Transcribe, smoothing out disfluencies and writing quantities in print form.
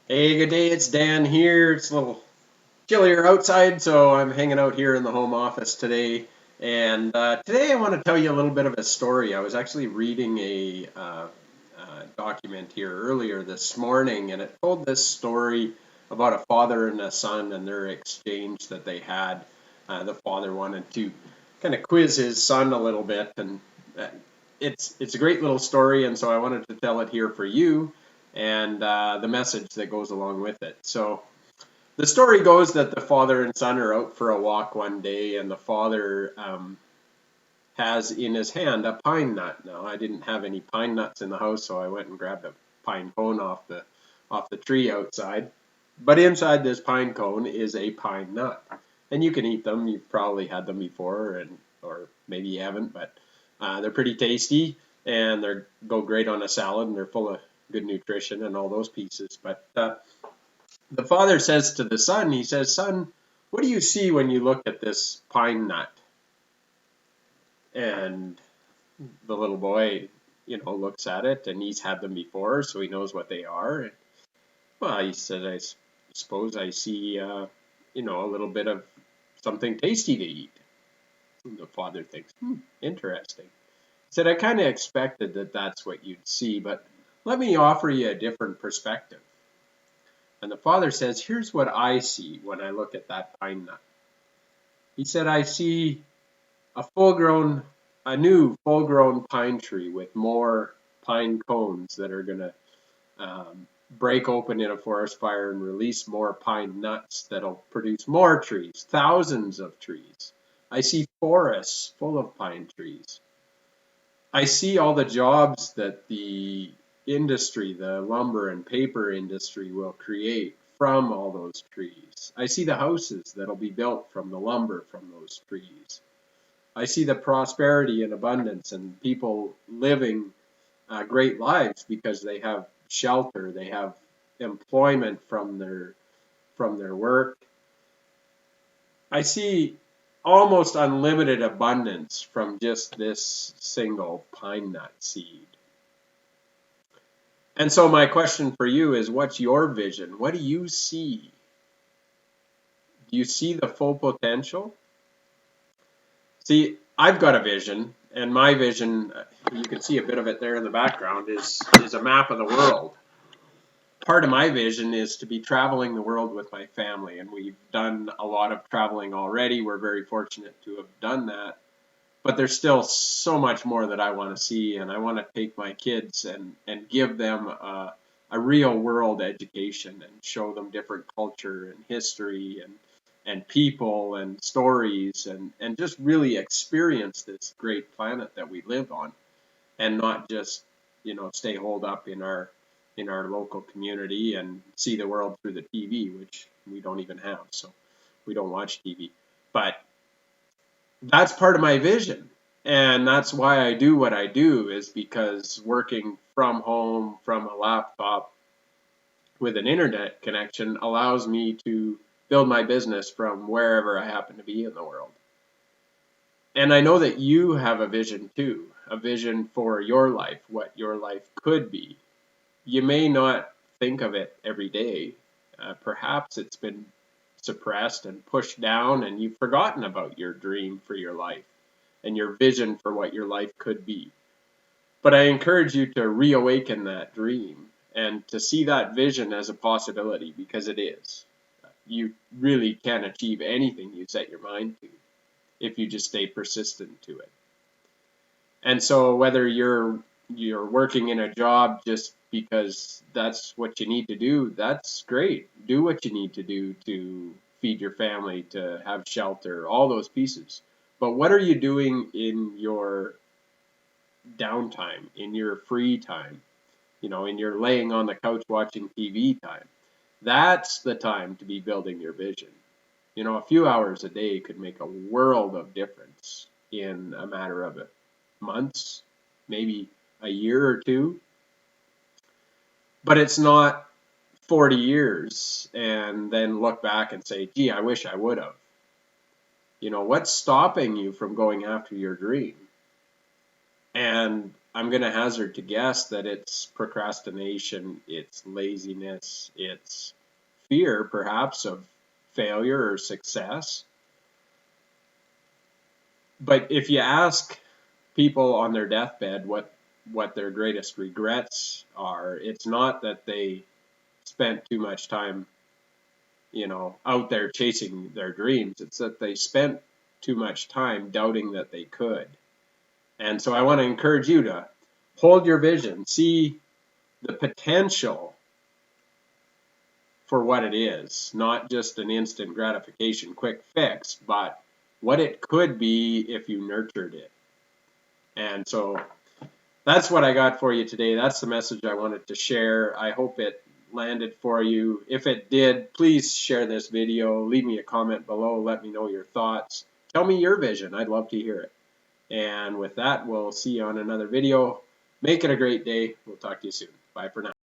Hey, good day. It's Dan here. It's a little chillier outside, so I'm hanging out here in the home office today. And today I want to tell you a little bit of a story. I was actually reading a document here earlier this morning, and it told this story about a father and a son and their exchange that they had. The father wanted to kind of quiz his son a little bit, and uh, it's a great little story, and so I wanted to tell it here for you and the message that goes along with it. So the story goes that the father and son are out for a walk one day, and the father has in his hand a pine nut. Now, I didn't have any pine nuts in the house, so I went and grabbed a pine cone off the tree outside. But inside this pine cone is a pine nut, and you can eat them. You've probably had them before, and or maybe you haven't, but they're pretty tasty, and they go great on a salad, and they're full of good nutrition and all those pieces. But the father says to the son, he says, "Son, what do you see when you look at this pine nut?" And the little boy, looks at it, and he's had them before, so he knows what they are. And, well, he said, "I suppose I see, a little bit of something tasty to eat." And the father thinks, interesting. He said, "I kind of expected that that's what you'd see, but let me offer you a different perspective." And the father says, "Here's what I see when I look at that pine nut." He said, "I see a a new full-grown pine tree with more pine cones that are going to break open in a forest fire and release more pine nuts that'll produce more trees, thousands of trees. I see forests full of pine trees. I see all the jobs that the industry, the lumber and paper industry, will create from all those trees. I see the houses that'll be built from the lumber from those trees. I see the prosperity and abundance and people living great lives because they have shelter, they have employment from their work. I see almost unlimited abundance from just this single pine nut seed. And so my question for you is, what's your vision? What do you see? Do you see the full potential? See, I've got a vision, and my vision, you can see a bit of it there in the background, is a map of the world. Part of my vision is to be traveling the world with my family, and we've done a lot of traveling already. We're very fortunate to have done that, but there's still so much more that I want to see, and I want to take my kids and give them a real world education and show them different culture and history and people and stories and just really experience this great planet that we live on, and not just stay holed up in our local community and see the world through the TV, which we don't even have, so we don't watch TV. But that's part of my vision, and that's why I do what I do, is because working from home from a laptop with an internet connection allows me to build my business from wherever I happen to be in the world. And I know that you have a vision too, a vision for your life, what your life could be. You may not think of it every day. Perhaps it's been suppressed and pushed down, and you've forgotten about your dream for your life and your vision for what your life could be. But I encourage you to reawaken that dream and to see that vision as a possibility, because it is. You really can achieve anything you set your mind to if you just stay persistent to it. And so whether you're working in a job just because that's what you need to do, that's great. Do what you need to do to feed your family, to have shelter, all those pieces. But what are you doing in your downtime, in your free time, in your laying on the couch watching TV time? That's the time to be building your vision. A few hours a day could make a world of difference in a matter of months, maybe a year or two. But it's not 40 years and then look back and say, gee, I wish I would have. What's stopping you from going after your dream? And I'm going to hazard to guess that it's procrastination, it's laziness, it's fear perhaps of failure or success. But if you ask people on their deathbed what their greatest regrets are, it's not that they spent too much time, out there chasing their dreams. It's that they spent too much time doubting that they could. And so I want to encourage you to hold your vision, see the potential for what it is, not just an instant gratification, quick fix, but what it could be if you nurtured it. And so that's what I got for you today. That's the message I wanted to share. I hope it landed for you. If it did, please share this video. Leave me a comment below. Let me know your thoughts. Tell me your vision. I'd love to hear it. And with that, we'll see you on another video. Make it a great day. We'll talk to you soon. Bye for now.